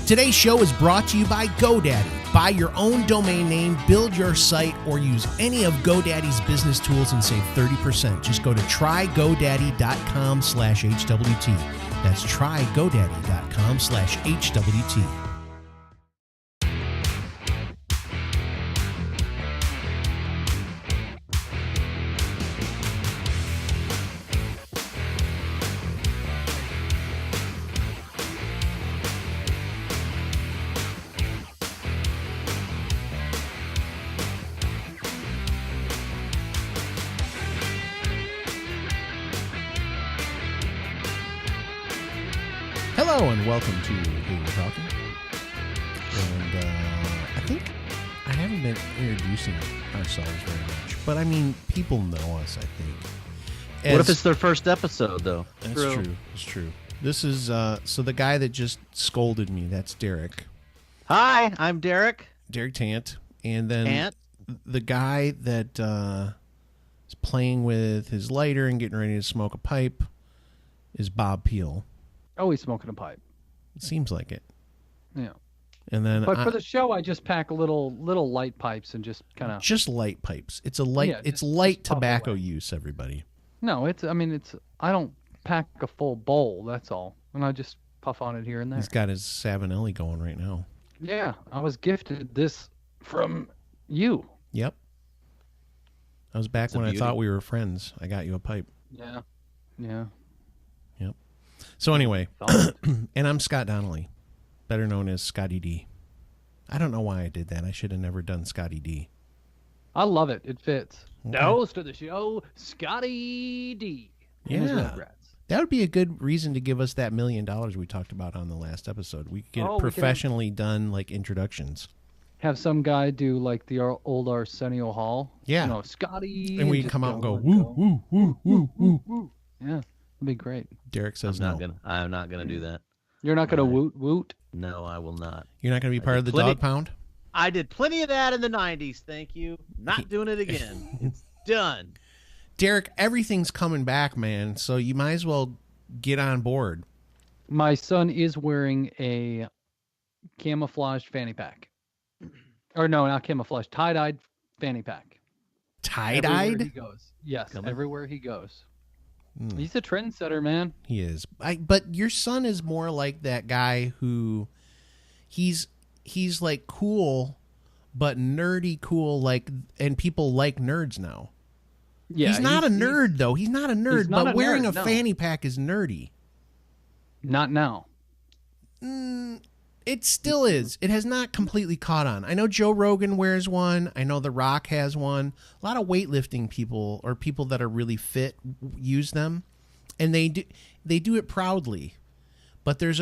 Today's show is brought to you by GoDaddy. Buy your own domain name, build your site, or use any of GoDaddy's business tools and save 30%. Just go to trygodaddy.com/HWT. That's trygodaddy.com/HWT. Hello and welcome to Who We're Talking. And I think I haven't been introducing ourselves very much, but I mean, people know us, I think. What if it's their first episode, though? That's true. It's true. This is, so the guy that just scolded me, that's Derek. Hi, I'm Derek. Derek Tant. And then the guy that is playing with his lighter and getting ready to smoke a pipe is Bob Peel. Oh, he's smoking a pipe. It seems like it. Yeah. And then, but for the show, I just pack little light pipes and just kind of just light pipes. It's a light. Yeah, it's light tobacco use. Everybody. No, it's. I mean, it's. I don't pack a full bowl. That's all, and I just puff on it here and there. He's got his Savinelli going right now. Yeah, I was gifted this from you. Yep. I was back when I thought we were friends. I got you a pipe. Yeah. Yeah. Yep. So anyway, and I'm Scott Donnelly, better known as Scotty D. I don't know why I did that. I should have never done Scotty D. I love it. It fits. Okay. Host of the show, Scotty D. Yeah. That would be a good reason to give us that $1 million we talked about on the last episode. We could get professionally done, like, introductions. Have some guy do, like, the old Arsenio Hall. Yeah. You know, Scotty. And we come out and go, woo, woo, woo, woo, woo, woo. Yeah. That'd be great. Derek says I'm not gonna do that. You're not gonna woot? No, I will not. You're not gonna be part of the dog pound? I did plenty of that in the 90s, thank you. Not doing it again. It's done. Derek, everything's coming back, man, so you might as well get on board. My son is wearing a camouflage fanny pack. Or no, not camouflage, tie-dyed fanny pack. Tie-dyed? Everywhere he goes. Yes, everywhere he goes. He's a trendsetter, man. He is. But your son is more like that guy who he's like cool, but nerdy cool, like, and people like nerds now. Yeah, he's not a nerd, though. He's not a nerd, but wearing a fanny pack is nerdy. Not now. It still is. It has not completely caught on. I know Joe Rogan wears one. I know The Rock has one. A lot of weightlifting people or people that are really fit use them, and they do it proudly. But there's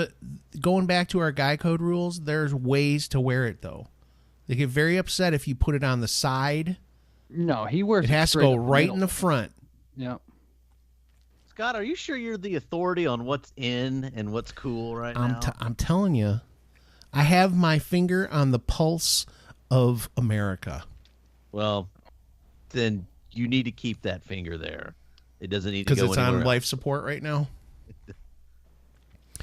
going back to our guy code rules, there's ways to wear it, though. They get very upset if you put it on the side. No, he wears it. It has to go right in the front. Yeah. Scott, are you sure you're the authority on what's in and what's cool right now? I'm telling you. I have my finger on the pulse of America. Well, then you need to keep that finger there. It doesn't need to go anywhere. Because it's on life support right now?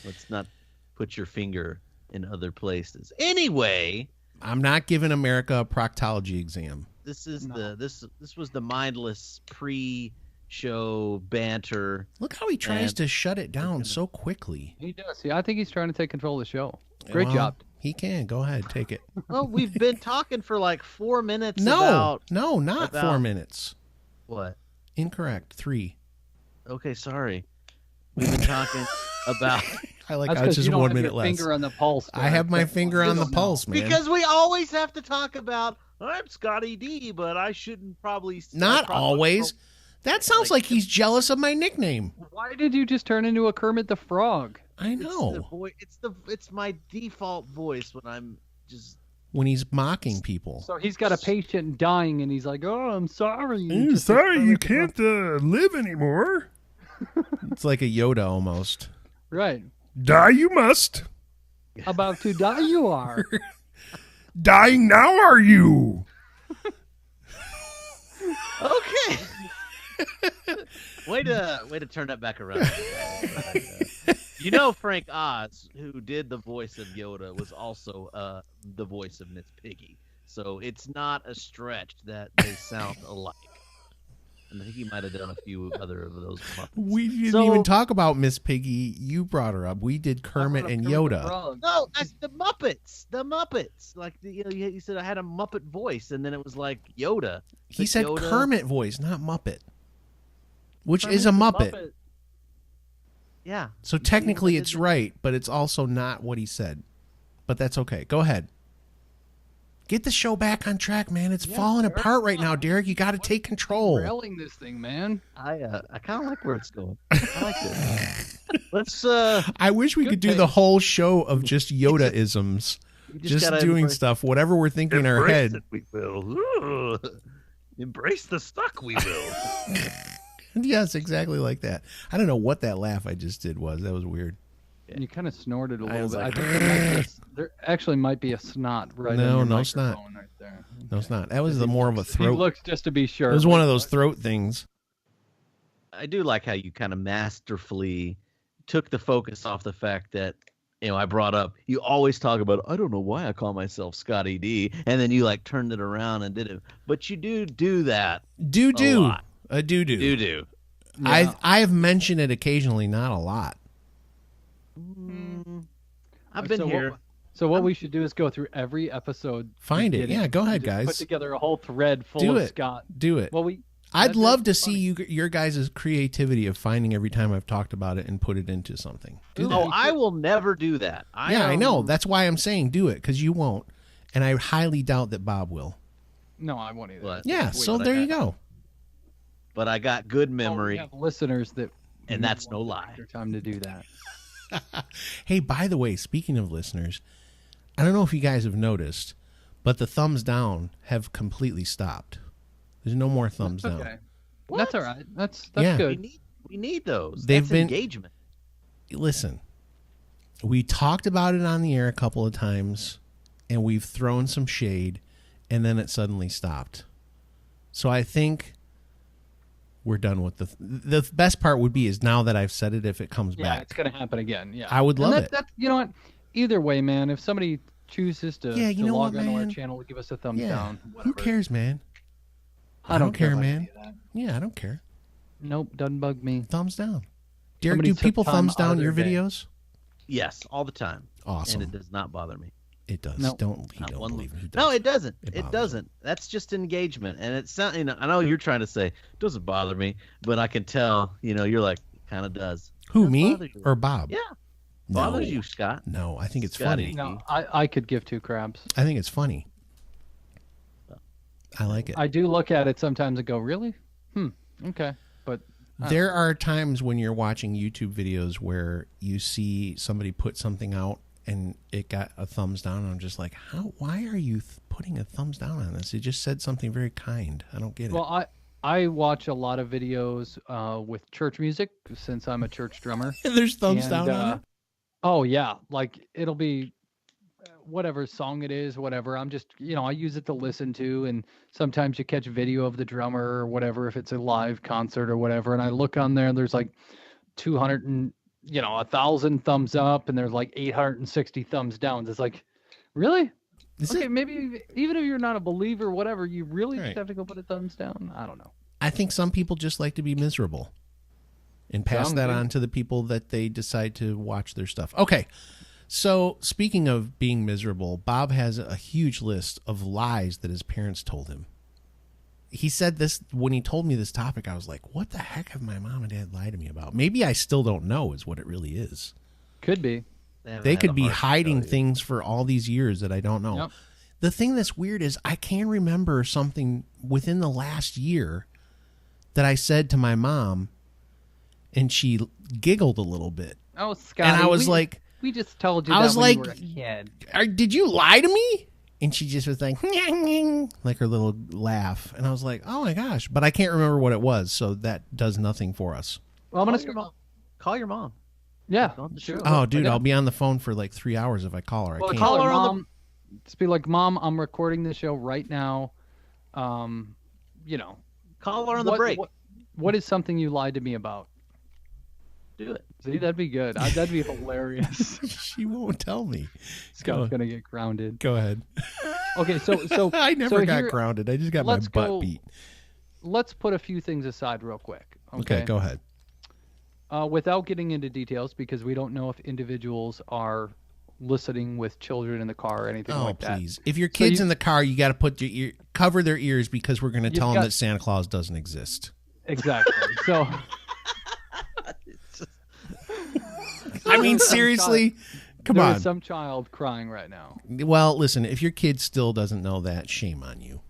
Let's not put your finger in other places. Anyway, I'm not giving America a proctology exam. This is this was the mindless pre-show banter. Look how he tries to shut it down so quickly. He does. See, I think he's trying to take control of the show. Great job. He can. Go ahead. Take it. Well, we've been talking for like 4 minutes No, not 4 minutes. What? Incorrect. 3. Okay, sorry. We've been talking about... I like how it's just 1 minute less. Finger on the pulse. I have my finger on the pulse, man. Because we always have to talk about, I'm Scotty D, but I shouldn't probably... Not always. That sounds like he's jealous of my nickname. Why did you just turn into a Kermit the Frog? I know. It's my default voice when I'm just... When he's mocking people. So he's got a patient dying, and he's like, "Oh, I'm sorry. I'm sorry, you can't live anymore." It's like a Yoda almost. Right. Die you must. About to die you are. Dying now are you? Okay. Way to turn that back around. You know, Frank Oz, who did the voice of Yoda, was also the voice of Miss Piggy. So it's not a stretch that they sound alike. And I think he might have done a few other of those Muppets. We didn't even talk about Miss Piggy. You brought her up. We did Kermit and Yoda. No, that's the Muppets. The Muppets. Like he said, I had a Muppet voice, and then it was like Yoda. He said Yoda. Kermit voice, not Muppet, which Kermit's is a Muppet. Yeah. So technically it's right, but it's also not what he said. But that's okay. Go ahead. Get the show back on track, man. It's falling apart right now, Derek. You got to take control. Railing this thing, man. I kind of like where it's going. I like this. Let's. I wish we could do the whole show of just Yoda-isms. Just doing stuff, whatever we're thinking in our head. We will. Ooh. Embrace the suck, we will. Yes, exactly like that. I don't know what that laugh I just did was. That was weird. Yeah. You kind of snorted a little was bit. like, I think there actually might be a snot right No, on your no snot. microphone right there. No, it's not. That was the more of a throat. He looks just to be sure. It was one of those throat things. I do like how you kind of masterfully took the focus off the fact that, I brought up, you always talk about, I don't know why I call myself Scotty D, and then you like turned it around and did it. But you do that. Do. A Do. Do. Yeah. I've mentioned it occasionally, not a lot. I've been here. What we should do is go through every episode. Find it. Yeah, go ahead, and just guys. Put together a whole thread full Do of it. Scott. Do it. Well, I'd love to see your guys' creativity of finding every time I've talked about it and put it into something. Do that. Oh, I will never do that. I know. That's why I'm saying do it, because you won't. And I highly doubt that Bob will. No, I won't either. But, Yeah, so there you go. But I got good memory. We have listeners that... And that's no lie. Your time to do that. Hey, by the way, speaking of listeners, I don't know if you guys have noticed, but the thumbs down have completely stopped. There's no more thumbs down. Okay. What? That's all right. That's Yeah. good. We need those. They've That's been- engagement. Listen, we talked about it on the air a couple of times, and we've thrown some shade, and then it suddenly stopped. So I think we're done with the best part would be is now that I've said it, if it comes Yeah, back. it's going to happen again. Yeah. I would love it. That's, you know what? Either way, man, if somebody chooses to, Yeah, you know log what, onto our man? channel, give us a thumbs Yeah. down. Who Whatever. cares, man? I don't care, man. man. Yeah, I don't care. Nope, doesn't bug me. Thumbs down. Derek, Somebody do took people time thumbs out down of your their day. videos? Yes, all the time. Awesome. And it does not bother me. It does. No. Don't Not one believe me. He No, does. it doesn't. It It bothers doesn't. That's just engagement. And it's not, I know you're trying to say, it doesn't bother me, but I can tell, you're like, it kind of does. Who, Does me bother you. or Bob? Yeah. No. Bothers you, Scott. No, I think it's Scotty. funny. No, I could give two crabs. I think it's funny. I like it. I do look at it sometimes and go, really? Okay. But There are times when you're watching YouTube videos where you see somebody put something out and it got a thumbs down, and I'm just like, why are you putting a thumbs down on this? It just said something very kind. I don't get it. well, I watch a lot of videos with church music since I'm a church drummer. There's thumbs And, down on it. Oh yeah, like it'll be whatever song it is, whatever. I'm just, I use it to listen to, and sometimes you catch video of the drummer or whatever if it's a live concert or whatever. And I look on there, and there's like 200 and 1,000 thumbs up, and there's like 860 thumbs down. It's like, really? Is Okay, it? maybe even if you're not a believer, whatever, you really Right. just have to go put a thumbs down. I don't know. I think some people just like to be miserable and pass Some that do. on to the people that they decide to watch their stuff. Okay. So speaking of being miserable, Bob has a huge list of lies that his parents told him. He said this when he told me this topic. I was like, what the heck have my mom and dad lied to me about? Maybe I still don't know is what it really is. Could be. They could be hiding things for all these years that I don't know. Yep. The thing that's weird is I can remember something within the last year that I said to my mom, and she giggled a little bit. Oh, Scotty, And I was like, we just told you I that was when like, you were a kid. Did you lie to me? And she just was like, like her little laugh. And I was like, oh my gosh. But I can't remember what it was. So that does nothing for us. Well, I'm Call gonna your mom. Call your mom. Yeah. On the show. Oh, dude, Yeah. I'll be on the phone for like 3 hours if I call her. I Well, can't. call her, her on the- mom. Just be like, Mom, I'm recording the show right now. Call her on the break. What is something you lied to me about? Do it. See, that'd be good. That'd be hilarious. She won't tell me. Scott's gonna get grounded. Go ahead. Okay, so I never got here, grounded. I just got my butt beat. Let's put a few things aside real quick. Okay, go ahead. Without getting into details, because we don't know if individuals are listening with children in the car or anything like that. Oh, please. If your kid's in the car, you got to put your cover their ears because we're going to tell them that Santa Claus doesn't exist. Exactly. So, I mean, seriously, come on. There's some child crying right now. Well, listen, if your kid still doesn't know that, shame on you.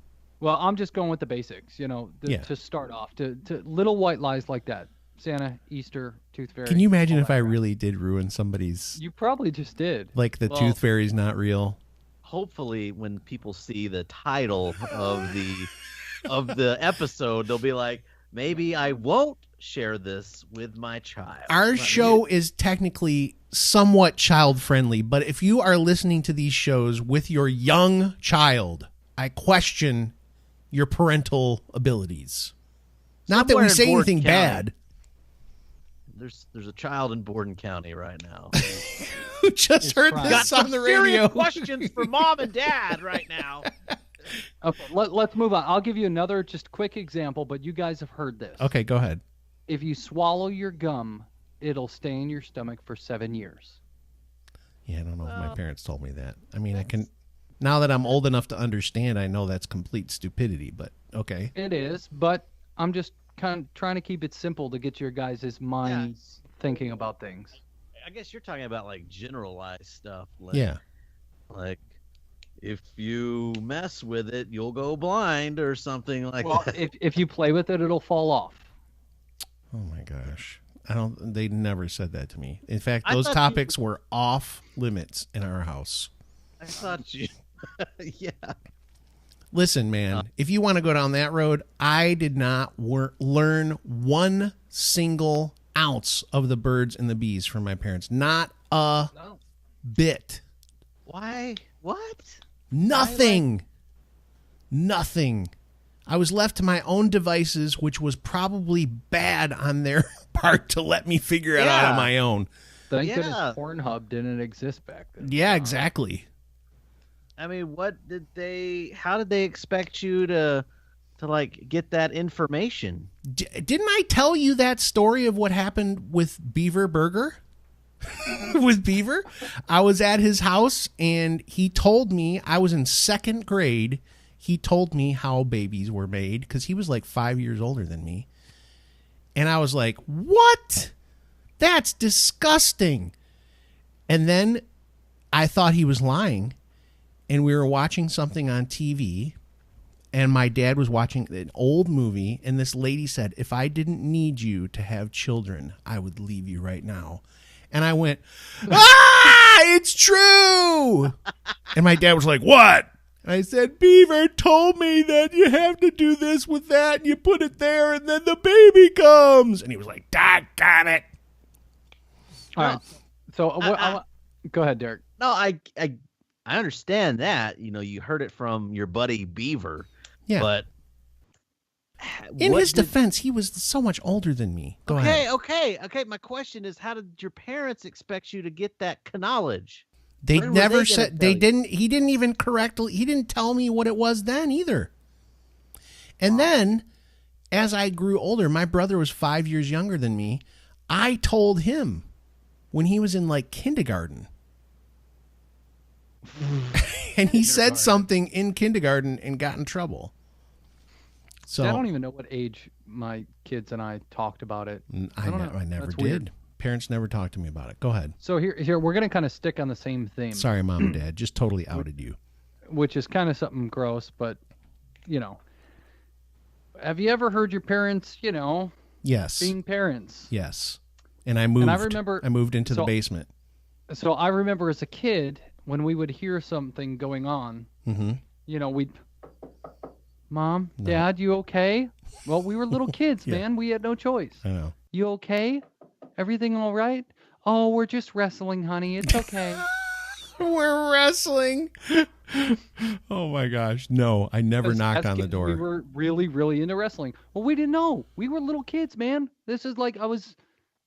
Well, I'm just going with the basics, to start off. To little white lies like that. Santa, Easter, Tooth Fairy. Can you imagine if I really did ruin somebody's... You probably just did. Like the Tooth Fairy's not real? Hopefully, when people see the title of the episode, they'll be like, maybe I won't share this with my child. Our show is technically somewhat child-friendly, but if you are listening to these shows with your young child, I question your parental abilities. Not that we say anything bad. There's a child in Borden County right now. Who just heard this on the radio. Questions for mom and dad right now. Okay, let's move on. I'll give you another just quick example, but you guys have heard this. Okay, go ahead. If you swallow your gum, it'll stay in your stomach for 7 years. Yeah, I don't know if my parents told me that. I mean, I can... Now that I'm old enough to understand, I know that's complete stupidity, but okay. It is, but I'm just kind of trying to keep it simple to get your guys' minds thinking about things. I guess you're talking about like generalized stuff. Like, like if you mess with it, you'll go blind or something like that. If you play with it, it'll fall off. Oh my gosh. They never said that to me. In fact, those topics were off limits in our house. I thought you, yeah. Listen, man, if you want to go down that road, I did not learn one single ounce of the birds and the bees from my parents. Not a bit. Why? What? Nothing. Nothing. I was left to my own devices, which was probably bad on their part to let me figure it out on my own. Thank goodness Pornhub didn't exist back then. Yeah, exactly. I mean, how did they expect you to like get that information? Didn't I tell you that story of what happened with Beaver Burger? With Beaver? I was at his house and he told me, I was in 2nd grade. He told me how babies were made because he was like 5 years older than me. And I was like, what? That's disgusting. And then I thought he was lying. And we were watching something on TV, and my dad was watching an old movie, and this lady said, if I didn't need you to have children, I would leave you right now. And I went, it's true. And my dad was like, what? And I said, Beaver told me that you have to do this with that, and you put it there, and then the baby comes. And he was like, doggone it. All right. So go ahead, Derek. No, I understand that, you heard it from your buddy Beaver. Yeah. But in his defense, he was so much older than me. Go ahead. Okay. My question is, how did your parents expect you to get that knowledge? They never said they didn't. He didn't even he didn't tell me what it was then either. And then as I grew older, my brother was 5 years younger than me. I told him when he was in like kindergarten. And he said something in kindergarten and got in trouble. So I don't even know what age my kids and I talked about it. I never did. Weird. Parents never talked to me about it. Go ahead. So here we're going to kind of stick on the same theme. Sorry, Mom and Dad. Just totally outed you. Which is kind of something gross, but, have you ever heard your parents, Yes. being parents? Yes. And I moved. And I moved into the basement. So I remember as a kid, when we would hear something going on, we'd, Mom, Dad, you okay? Well, we were little kids, man. We had no choice. I know. You okay? Everything all right? Oh, we're just wrestling, honey. It's okay. We're wrestling. Oh my gosh. No, I never knocked on the door. We were really, really into wrestling. Well, we didn't know. We were little kids, man. This is like I was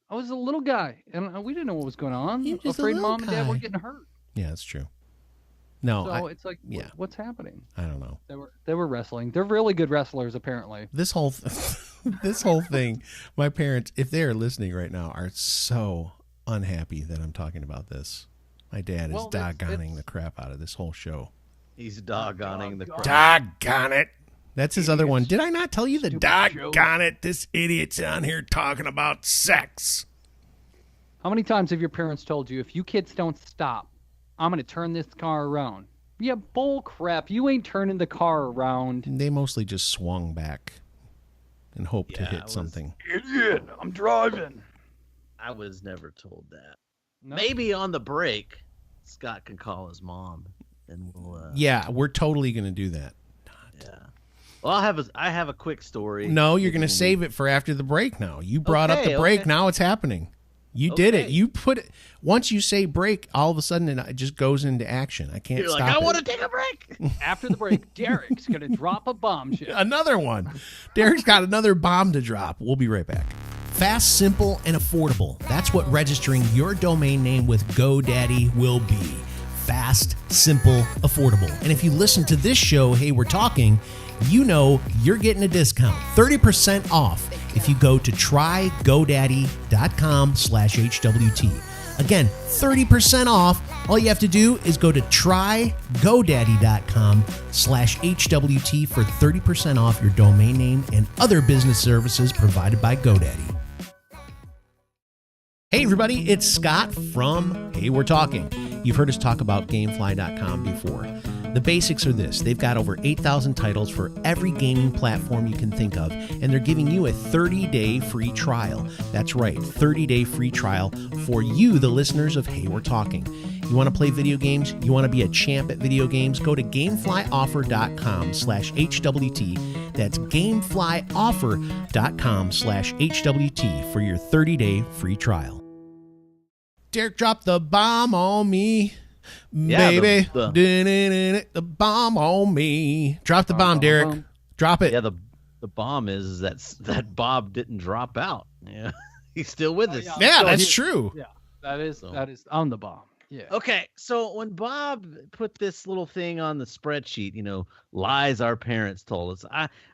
I was a little guy, and we didn't know what was going on. You were just a Afraid little mom and dad were guy. getting hurt. Yeah, that's true. No, So it's like, yeah. what's happening? I don't know. They were wrestling. They're really good wrestlers, apparently. This whole this whole thing, my parents, if they are listening right now, are so unhappy that I'm talking about this. My dad is doggoning the crap out of this whole show. He's doggoning the crap. Doggone it. That's his other one. Did I not tell you the doggone it? This idiot's on here talking about sex. How many times have your parents told you, if you kids don't stop, I'm going to turn this car around? Yeah, bull crap. You ain't turning the car around. They mostly just swung back and hoped to hit something. Idiot, I'm driving. I was never told that. No. Maybe on the break, Scott can call his mom, and we'll. Yeah, we're totally going to do that. Yeah. Well, I have a quick story. No, you're going to save it for after the break now. You brought up the break. Now it's happening. You did it. You put it. Once you say break, all of a sudden it just goes into action. I can't stop it. I want to take a break. After the break, Derek's going to drop a bombshell. Another one. Derek's got another bomb to drop. We'll be right back. Fast, simple, and affordable. That's what registering your domain name with GoDaddy will be. Fast, simple, affordable. And if you listen to this show, Hey, We're Talking, you know you're getting a discount, 30% off if you go to trygodaddy.com/HWT. Again, 30% off. All you have to do is go to trygodaddy.com/HWT for 30% off your domain name and other business services provided by GoDaddy. Hey everybody, it's Scott from Hey, We're Talking. You've heard us talk about Gamefly.com before. The basics are this. They've got over 8,000 titles for every gaming platform you can think of, and they're giving you a 30-day free trial. That's right, 30-day free trial for you, the listeners of Hey, We're Talking. You want to play video games? You want to be a champ at video games? Go to gameflyoffer.com/HWT. That's gameflyoffer.com/HWT for your 30-day free trial. Derek dropped the bomb on me. Baby, the bomb on me. Drop the bomb, Derek. Drop it. Yeah, the bomb is that Bob didn't drop out. Yeah, he's still with us. Yeah, that's true. Yeah, that is on the bomb. Yeah. Okay, so when Bob put this little thing on the spreadsheet, lies our parents told us.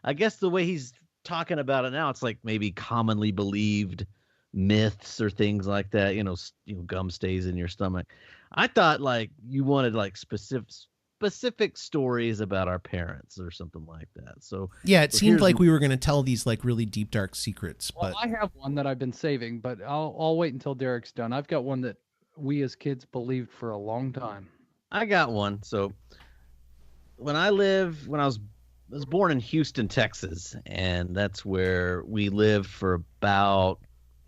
I guess the way he's talking about it now, it's like maybe commonly believed myths or things like that. Gum stays in your stomach. I thought like you wanted like specific stories about our parents or something like that. So yeah, it seemed like we were going to tell these like really deep dark secrets. Well, I have one that I've been saving, but I'll wait until Derek's done. I've got one that we as kids believed for a long time. I got one. So when I was born in Houston, Texas, and that's where we lived for about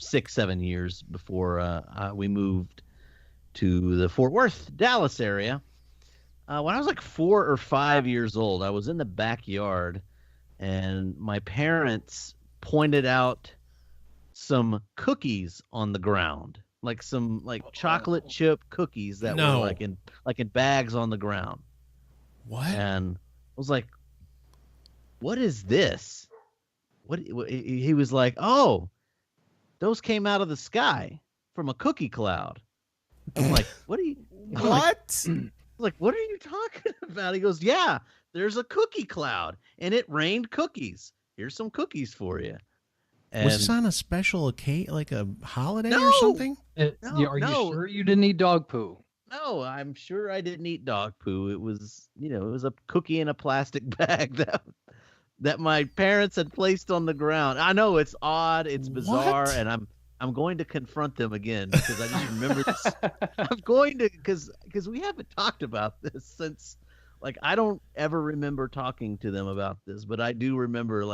6-7 years before we moved to the Fort Worth, Dallas area. When I was like 4 or 5 years old, I was in the backyard, and my parents pointed out some cookies on the ground, like some chocolate chip cookies that were like in bags on the ground. What? And I was like, "What is this?" He was like, "Oh, those came out of the sky from a cookie cloud." I'm like, "What are you?" What? Like, what are you talking about? He goes, "Yeah, there's a cookie cloud, and it rained cookies. Here's some cookies for you." And was this on a special occasion, like a holiday or something? Are you sure you didn't eat dog poo? No, I'm sure I didn't eat dog poo. It was, it was a cookie in a plastic bag that my parents had placed on the ground. I know it's odd, it's bizarre, and I'm going to confront them again because I just remember this. I'm going to because we haven't talked about this since. Like, I don't ever remember talking to them about this, but I do remember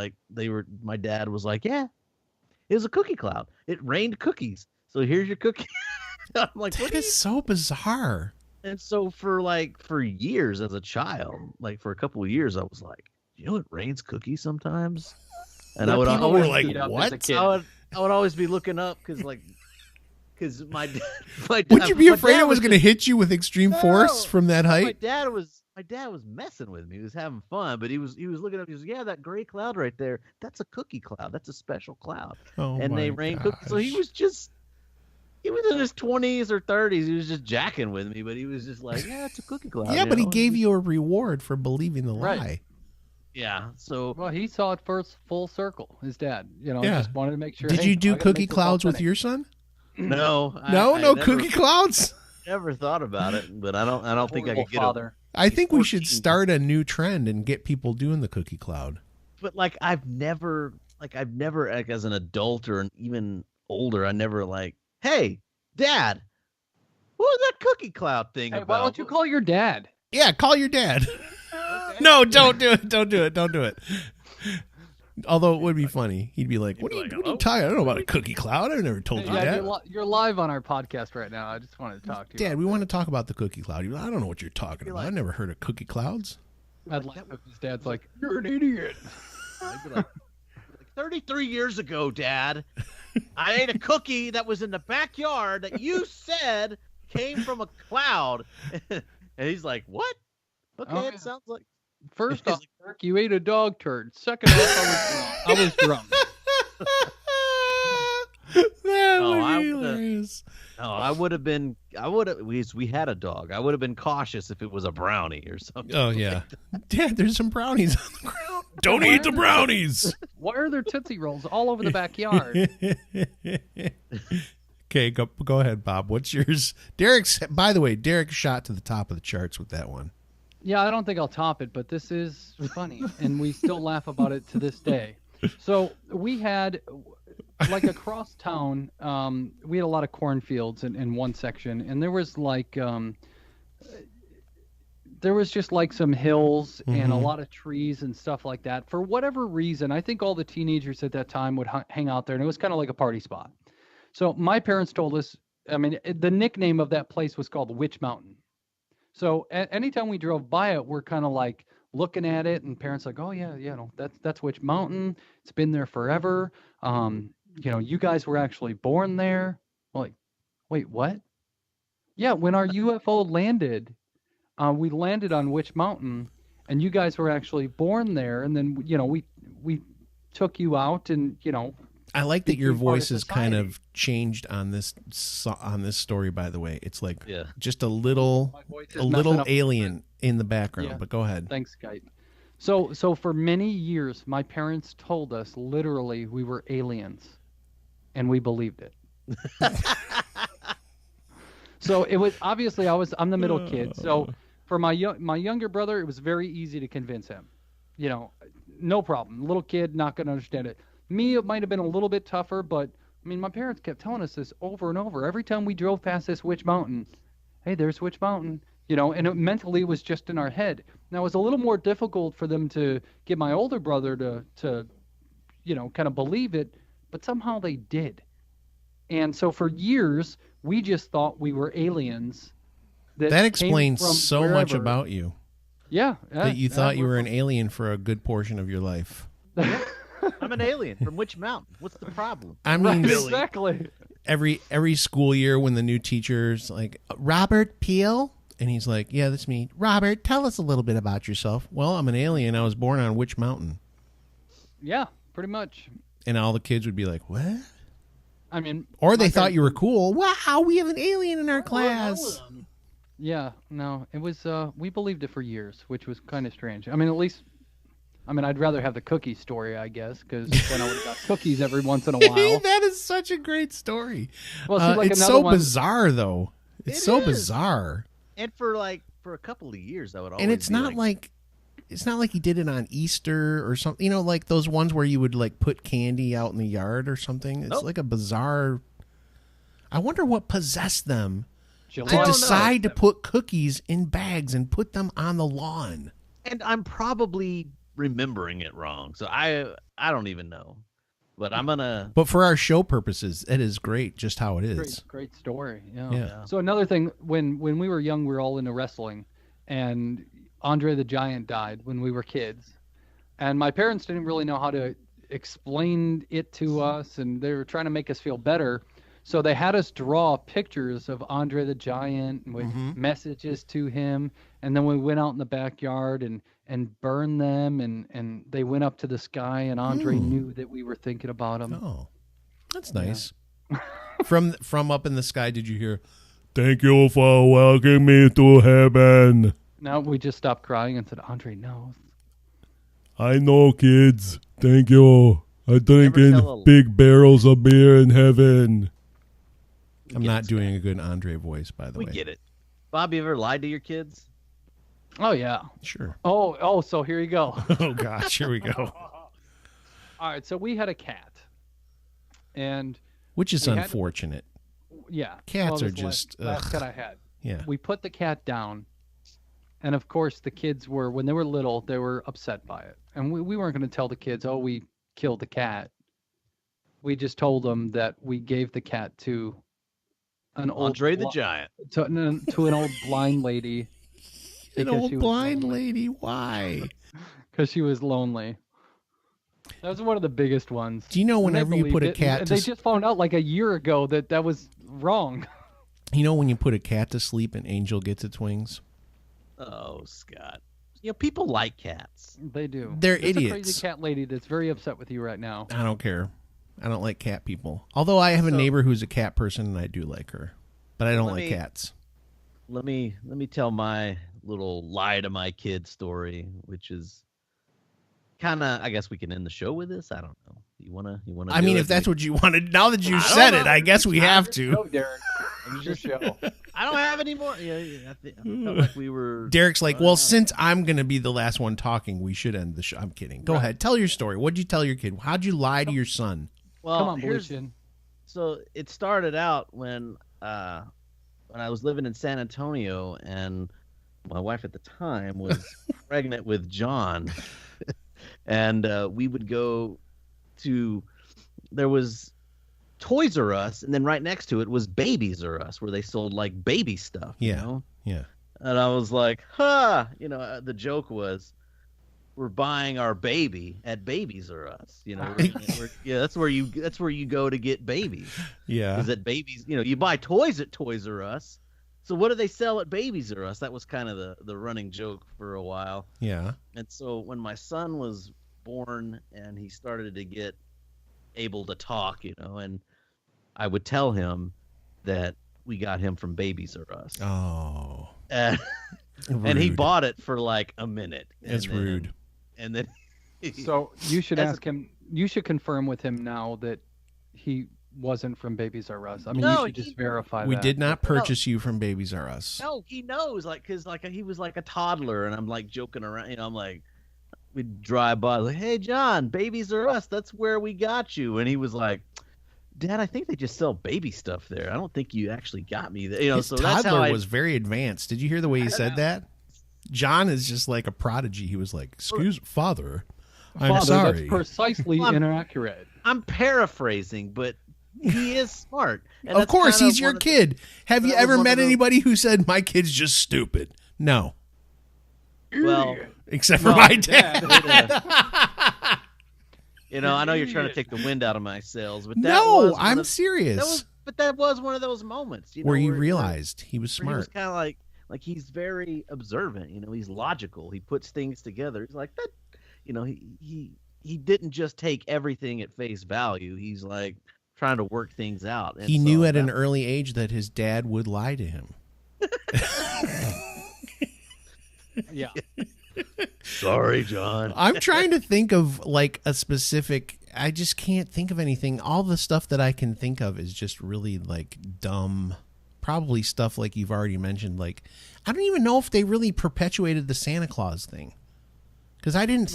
my dad was like, "Yeah, it was a cookie cloud. It rained cookies. So here's your cookie." I'm like, that is so bizarre. And so for years as a child, like for a couple of years, I was like, it rains cookies sometimes. And I would always were like, what? I would always be looking up because my dad. Would you be afraid it was going to hit you with extreme force from that height? My dad was messing with me. He was having fun, but he was looking up. He was, "Yeah, that gray cloud right there, that's a cookie cloud. That's a special cloud." Oh, and they rain cookies. So he was just He was in his 20s or 30s. He was just jacking with me, but he was just like, yeah, it's a cookie cloud. Yeah, you but he know? gave you a reward for believing the Right. lie. Yeah. So Well, he saw it first full circle. His dad, Yeah. just wanted to make sure. Did hey, you do I gotta cookie make this clouds with authentic. your son? no, No, I no never, cookie clouds. Never thought about it, but I don't think I Horrible could get father. I He's think we should 14. start a new trend and get people doing the cookie cloud. But like I've never like as an adult or even older, I never like, hey, Dad, what was that cookie cloud thing Hey, about? why don't you call your dad? Yeah, call your dad. No, don't do it. Don't do it. Don't do it. Although it would be funny. He'd be like, what are you talking? I don't know about a cookie cloud. I've never told you Yeah, that. you're live on our podcast right now. I just wanted to talk to you. Dad, we want to talk about the cookie cloud. He'd be like, I don't know what you're talking about. I've never heard of cookie clouds. I'd laugh if his dad's like, you're an idiot. I'd be like 33 years ago, Dad, I ate a cookie that was in the backyard that you said came from a cloud. And he's like, what? Okay, Oh, it yeah. sounds like. First off, Kirk, you ate a dog turd. Second off, I was drunk. That Oh, would I be would've- hilarious. No, we had a dog. I would have been cautious if it was a brownie or something. Oh, yeah. Dad, there's some brownies on the ground. Don't eat the brownies. Why are there Tootsie Rolls all over the backyard? Okay, go ahead, Bob. What's yours? By the way, Derek shot to the top of the charts with that one. Yeah, I don't think I'll top it, but this is funny, and we still laugh about it to this day. So we had, like across town, we had a lot of cornfields in one section, and there was like, there was just like some hills and a lot of trees and stuff like that. For whatever reason, I think all the teenagers at that time would hang out there, and it was kind of like a party spot. So my parents told us, I mean, the nickname of that place was called Witch Mountain. So anytime we drove by it, we're kind of like looking at it, and parents like, oh yeah, no, that's Witch Mountain. It's been there forever. You guys were actually born there. We're like, wait, what? Yeah, when our UFO landed, we landed on Witch Mountain, and you guys were actually born there. And then we took you out, and I like that your became part of voice has kind society. of changed on this story. By the way, it's like Yeah. just a little My voice is messing up. alien in the background. Yeah. But go ahead. Thanks, Skype. So for many years, my parents told us literally we were aliens, and we believed it. So it was obviously I'm the middle kid. So for my younger brother, it was very easy to convince him. No problem. Little kid, not going to understand it. Me, it might have been a little bit tougher, but I mean, my parents kept telling us this over and over. Every time we drove past this Witch Mountain, hey, there's Witch Mountain, and it mentally was just in our head. Now, it was a little more difficult for them to get my older brother to kind of believe it, but somehow they did. And so for years, we just thought we were aliens. That came explains from so much wherever. about you. Yeah. That you thought you were an alien for a good portion of your life. I'm an alien from Witch Mountain. What's the problem? I mean, Exactly. every school year when the new teacher's like, Robert Peel, and he's like, yeah, that's me. Robert, tell us a little bit about yourself. Well, I'm an alien. I was born on Witch Mountain. Yeah, pretty much. And all the kids would be like, what? I mean, Or they my thought parents- you were cool. Wow, we have an alien in our class. Yeah, no, it was. We believed it for years, which was kind of strange. I mean, at least, I'd rather have the cookie story, I guess, because then I would have got cookies every once in a while. That is such a great story. Well, see, like it's another so one- bizarre, though. It's It so is. bizarre. And for a couple of years, I would always. And it's be not like he did it on Easter or something. Like those ones where you would like put candy out in the yard or something. It's Nope. like a bizarre. I wonder what possessed them I to don't know. decide to put cookies in bags and put them on the lawn. And I'm probably remembering it wrong, so I don't even know. But I'm gonna. But for our show purposes, it is great just how it is. Great story. Yeah. Yeah. So another thing, when we were young, we were all into wrestling, and Andre the Giant died when we were kids, and my parents didn't really know how to explain it to us, and they were trying to make us feel better. So they had us draw pictures of Andre the Giant with messages to him, and then we went out in the backyard and burned them, and they went up to the sky, and Andre knew that we were thinking about him. Oh, that's nice. From up in the sky, did you hear, "Thank you for welcoming me to heaven"? No, we just stopped crying and said, Andre, no. I know, kids. Thank you. I drink Never in tell a- big barrels of beer in heaven. I'm get not it, doing a good Andre voice, by the We way. get it. Bob, you ever lied to your kids? Oh, yeah. Sure. Oh, so here you go. Oh, gosh. Here we go. All right, so we had a cat. And, Which is We had- unfortunate. yeah. Cats well, are this just... Last ugh. cat I had. Yeah. We put the cat down. And, of course, the kids were, when they were little, they were upset by it. And we weren't going to tell the kids, oh, we killed the cat. We just told them that we gave the cat to an old Andre the Giant. to an old blind lady. An old blind lady. Why? Because she was lonely. That was one of the biggest ones. Do you know And they whenever you put a believed it, cat and to they just found out like a year ago that was wrong. You know when you put a cat to sleep, an angel gets its wings? Oh, Scott. You know, people like cats. They do. They're There's a idiots. crazy cat lady that's very upset with you right now. I don't care. I don't like cat people. Although I have a So- neighbor who's a cat person, and I do like her. But I don't Let like me- cats. Let me tell my little lie to my kid story, which is kind of. I guess we can end the show with this. I don't know. You wanna? I mean, if that's what you wanted, now that you I don't said it, know. I guess we have Go, to. Derek. It's your show. I don't have any more. Yeah, I felt like we were. Derek's like, well, since I'm going to be the last one talking, we should end the show. I'm kidding. Go ahead. Tell your story. What'd you tell your kid? How'd you lie to your son? Well, Come on, here's- Beluchin. So it started out when I was living in San Antonio, and my wife at the time was pregnant with John, and we would go to. There was Toys R Us, and then right next to it was Babies R Us, where they sold like baby stuff. Yeah. You know? Yeah. And I was like, "Ha!" The joke was, "We're buying our baby at Babies R Us." That's where you go to get babies. Yeah. Is at Babies, you buy toys at Toys R Us. So what do they sell at Babies R Us? That was kind of the running joke for a while. Yeah. And so when my son was born and he started to get able to talk, and I would tell him that we got him from Babies R Us. Oh. And he Rude. bought it for like a minute. It's rude. And then So you should As a- ask him. You should confirm with him now that he wasn't from Babies R Us. I mean, No, you should just he- verify We that. did not purchase you from Babies R Us. No, he knows, because he was like a toddler, and I'm like joking around, I'm like, we'd drive by, like, "Hey, John, Babies R Us, that's where we got you," and he was like, "Dad, I think they just sell baby stuff there. I don't think you actually got me there." His So that's how toddler was very advanced. Did you hear the way he said that? John is just like a prodigy. He was like, "Excuse, father, I'm Father, sorry." that's precisely Well, inaccurate. I'm paraphrasing, but he is smart. And Of that's course, kind of he's your one of- kid. Have you that was ever one met of those- anybody who said, "My kid's just stupid"? No, Well, except for No, my dad. I know you're trying to take the wind out of my sails, but that No, was one I'm of- serious. that was one of those moments, Where you realized he was where he was smart. kind of like he's very observant. He's logical. He puts things together. He's like that. He didn't just take everything at face value. He's like trying to work things out. And He so knew at an that- early age that his dad would lie to him. Yeah. Sorry, John. I'm trying to think of like a specific. I just can't think of anything. All the stuff that I can think of is just really like dumb. Probably stuff like you've already mentioned. Like, I don't even know if they really perpetuated the Santa Claus thing, because I didn't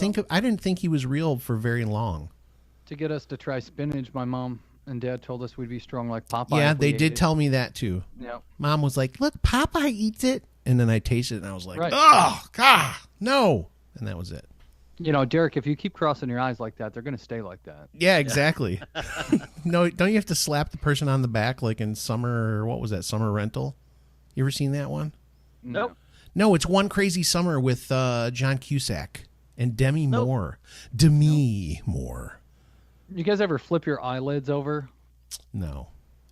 think he was real for very long. To get us to try spinach, my mom and dad told us we'd be strong like Popeye. Yeah, if we they ate did it. tell me that too. Yeah. Mom was like, "Look, Popeye eats it," and then I tasted it and I was like, Right. "Oh God, no!" And that was it. Derek, if you keep crossing your eyes like that, they're going to stay like that. Yeah, exactly. No, don't you have to slap the person on the back like in Summer? What was that? Summer Rental? You ever seen that one? Nope. No, it's One Crazy Summer with John Cusack and Demi Moore. Demi Moore. You guys ever flip your eyelids over? No,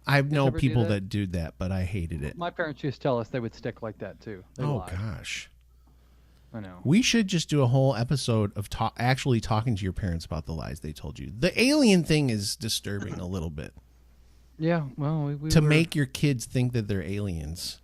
I know ever do people that? that do that, but I hated it. My parents used to tell us they would stick like that too. They Oh lied. gosh. I know. We should just do a whole episode of actually talking to your parents about the lies they told you. The alien thing is disturbing a little bit. Yeah, well, we to were, make your kids think that they're aliens.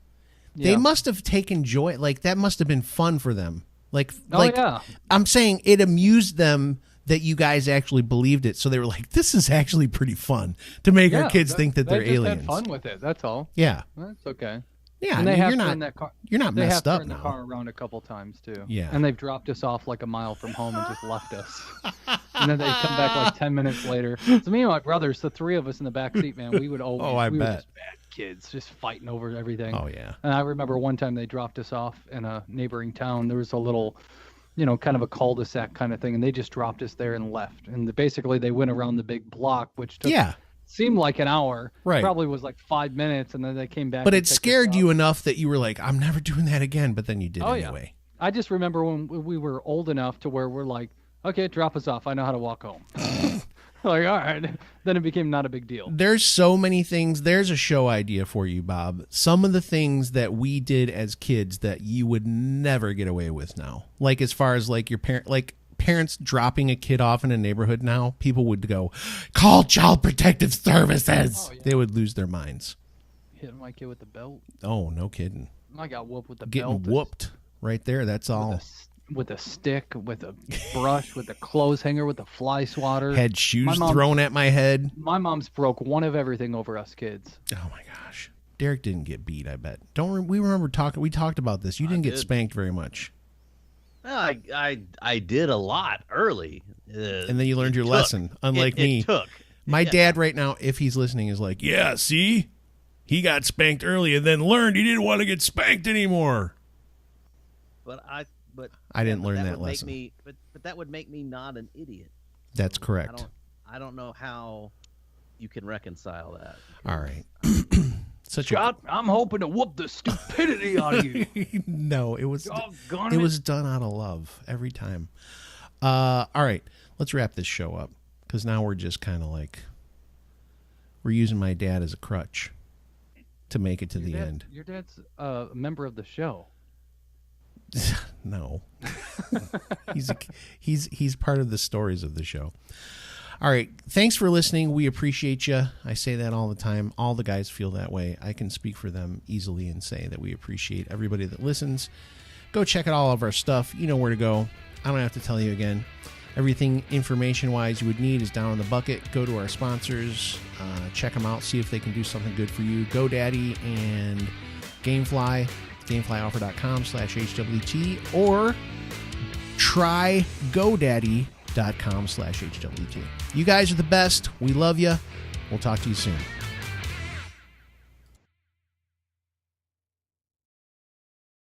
yeah. They must have taken joy. Like, that must have been fun for them. Like, Oh, yeah. I'm saying it amused them that you guys actually believed it. So they were like, this is actually pretty fun to make our kids think that they're they just aliens. had fun with it. That's all. Yeah. That's okay. Yeah. And they I mean, have you're not, turned that car. you're not They have messed up turned the now. car around a couple times too. Yeah. And they've dropped us off like a mile from home and just left us. And then they come back like 10 minutes later. So me and my brothers, the three of us in the back seat, man, we would always. Oh, I we bet. were just bad kids, just fighting over everything. Oh, yeah. And I remember one time they dropped us off in a neighboring town. There was a little, kind of a cul-de-sac kind of thing, and they just dropped us there and left. And basically they went around the big block, which took, seemed like an hour. Right. Probably was like 5 minutes, and then they came back. But and it picked us scared up. you enough that you were like, I'm never doing that again. But then you did anyway. Yeah. I just remember when we were old enough to where we're like, okay, drop us off. I know how to walk home. Like, all right. Then it became not a big deal. There's so many things. There's a show idea for you, Bob. Some of the things that we did as kids that you would never get away with now. Like, as far as like your parents dropping a kid off in a neighborhood now, people would go, call Child Protective Services. Oh, yeah. They would lose their minds. Hit my kid with the belt. Oh, no kidding. I got whooped with the Getting belt. whooped right there. That's all. With a stick, with a brush, with a clothes hanger, with a fly swatter. Had shoes thrown at my head. My mom's broke one of everything over us kids. Oh my gosh. Derek didn't get beat, I bet. We remember talking. We talked about this. You didn't get spanked very much. I did a lot early. And then you learned your lesson. Unlike me. It took. My dad right now, if he's listening, is like, yeah, see? He got spanked early and then learned he didn't want to get spanked anymore. But I didn't learn that would lesson. but that would make me not an idiot. That's correct. I don't know how you can reconcile that. All right. Scott, I'm hoping to whoop the stupidity out of you. No, it was Doggone it was done out of love every time. All right, let's wrap this show up because now we're just kind of like we're using my dad as a crutch to make it to the end. Your dad's a member of the show. No, he's part of the stories of the show. All right, thanks for listening. We appreciate you. I say that all the time. All the guys feel that way. I can speak for them easily and say that we appreciate everybody that listens. Go check out all of our stuff. You know where to go. I don't have to tell you again. Everything information-wise you would need is down in the bucket. Go to our sponsors. Check them out. See if they can do something good for you. GoDaddy and Gamefly. GameflyOffer.com/HWT or try GoDaddy.com/HWT. You guys are the best. We love you. We'll talk to you soon.